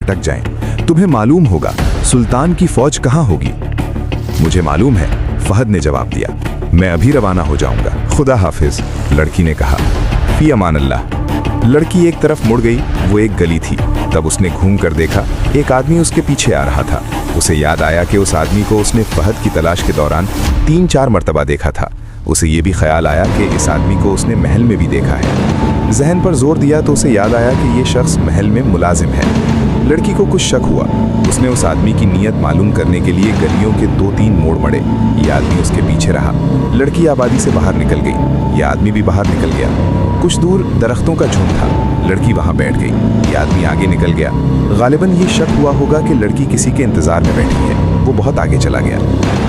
भटक जाएं। तुम्हें मालूम होगा सुल्तान की फौज कहाँ होगी? मुझे मालूम है, फहद ने जवाब दिया। मैं अभी रवाना हो जाऊंगा। खुदा हाफिज, लड़की ने कहा। फी अमान अल्लाह। लड़की एक तरफ मुड़ गई। वो एक गली थी। तब उसने घूम कर देखा, एक आदमी उसके पीछे आ रहा था। उसे याद आया कि उस आदमी को उसने फहद की तलाश के दौरान 3-4 मरतबा देखा था। उसे ये भी ख्याल आया कि इस आदमी को उसने महल में भी देखा है। जहन पर जोर दिया तो उसे याद आया कि ये शख्स महल में मुलाजिम है। लड़की को कुछ शक हुआ। उसने उस आदमी की नीयत मालूम करने के लिए गलियों के 2-3 मोड़ मड़े। ये आदमी उसके पीछे रहा। लड़की आबादी से बाहर निकल गई। ये आदमी भी बाहर निकल गया। कुछ दूर दरख्तों का झुंड था। लड़की वहां बैठ गई। ये आदमी आगे निकल गया। गालिबन ये शक हुआ होगा कि लड़की किसी के इंतजार में बैठी है। वो बहुत आगे चला गया।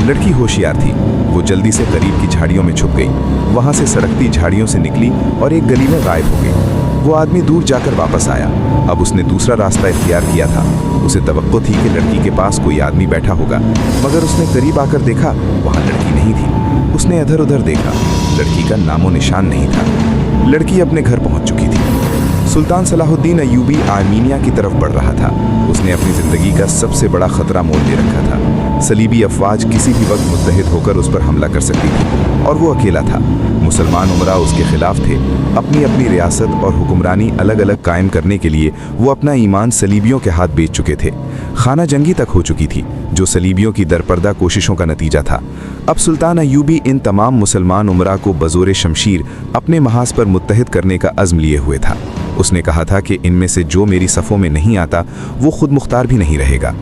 लड़की होशियार थी। वो जल्दी से करीब की झाड़ियों में छुप गई। वहां से सड़कती झाड़ियों से निकली और एक गली में गायब हो गई। वो आदमी दूर जाकर वापस आया। अब उसने दूसरा रास्ता इख्तियार किया था। उसे तवक्को थी कि लड़की के पास कोई आदमी बैठा होगा, मगर उसने करीब आकर देखा, वहां लड़की नहीं थी। उसने इधर उधर देखा, लड़की का नामो निशान नहीं था। लड़की अपने घर पहुंच चुकी थी। सुल्तान सलाहुद्दीन अय्यूबी आर्मीनिया की तरफ बढ़ रहा था। उसने अपनी जिंदगी का सबसे बड़ा खतरा मोल ले रखा था। सलीबी अफवाज किसी भी वक्त मुत्तहिद होकर उस पर हमला कर सकती थी और वो अकेला था। मुसलमान उमरा उसके खिलाफ थे। अपनी अपनी रियासत और हुक्मरानी अलग अलग कायम करने के लिए वो अपना ईमान सलीबियों के हाथ बेच चुके थे। खाना जंगी तक हो चुकी थी, जो सलीबियों की दरपर्दा कोशिशों का नतीजा था। अब सुल्तान अय्यूबी इन तमाम मुसलमान उमरा को बजोरे शमशीर अपने महाज पर मुत्तहिद करने का अज़्म लिए हुए था। उसने कहा था कि इनमें से जो मेरी सफ़ों में नहीं आता वो खुद मुख्तार भी नहीं रहेगा।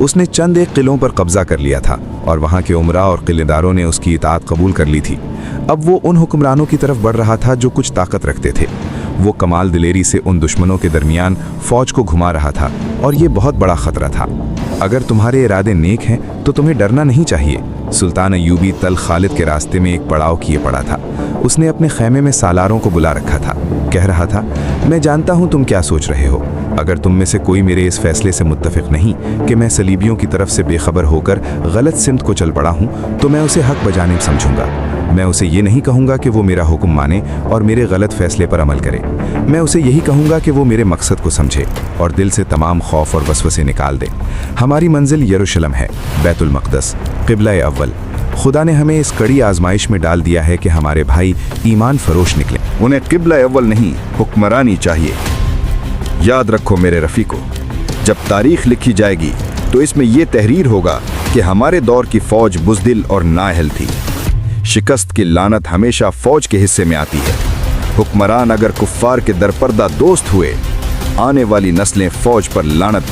उसने चंद एक किलों पर कब्जा कर लिया था और वहाँ के उमरा और किलेदारों ने उसकी इताअत कबूल कर ली थी। अब वो उन हुक्मरानों की तरफ बढ़ रहा था जो कुछ ताकत रखते थे। वो कमाल दिलेरी से उन दुश्मनों के दरमियान फौज को घुमा रहा था और ये बहुत बड़ा खतरा था। अगर तुम्हारे इरादे नेक हैं तो तुम्हें डरना नहीं चाहिए। सुल्तान अय्यूबी तल खालिद के रास्ते में एक पड़ाव किए पड़ा था। उसने अपने खैमे में सालारों को बुला रखा था। कह रहा था, मैं जानता हूं तुम क्या सोच रहे हो। अगर तुम में से कोई मेरे इस फैसले से मुत्तफिक नहीं कि मैं सलीबियों की तरफ से बेखबर होकर गलत सिमत को चल पड़ा हूं, तो मैं उसे हक बजानिब समझूंगा। मैं उसे ये नहीं कहूँगा कि वो मेरा हुक्म माने और मेरे गलत फैसले पर अमल करे। मैं उसे यही कहूँगा कि वो मेरे मकसद को समझे और दिल से तमाम खौफ और वसवसे निकाल दे। हमारी मंजिल यरूशलेम है, बैतुल मक़दस, क़िबला अव्वल। खुदा ने हमें इस कड़ी आजमाइश में डाल दिया है कि हमारे भाई ईमान फरोश निकले। उन्हें क़िबला अव्वल नहीं, हुक्मरानी चाहिए। याद रखो मेरे रफ़ीको, जब तारीख़ लिखी जाएगी तो इसमें यह तहरीर होगा कि हमारे दौर की फ़ौज बुज़दिल और नाअहल थी। शिकस्त की लानत हमेशा फ़ौज के हिस्से में आती है। हुक्मरान अगर कुफ़ार के दरपर्दा दोस्त हुए, आने वाली नस्लें फ़ौज पर लानत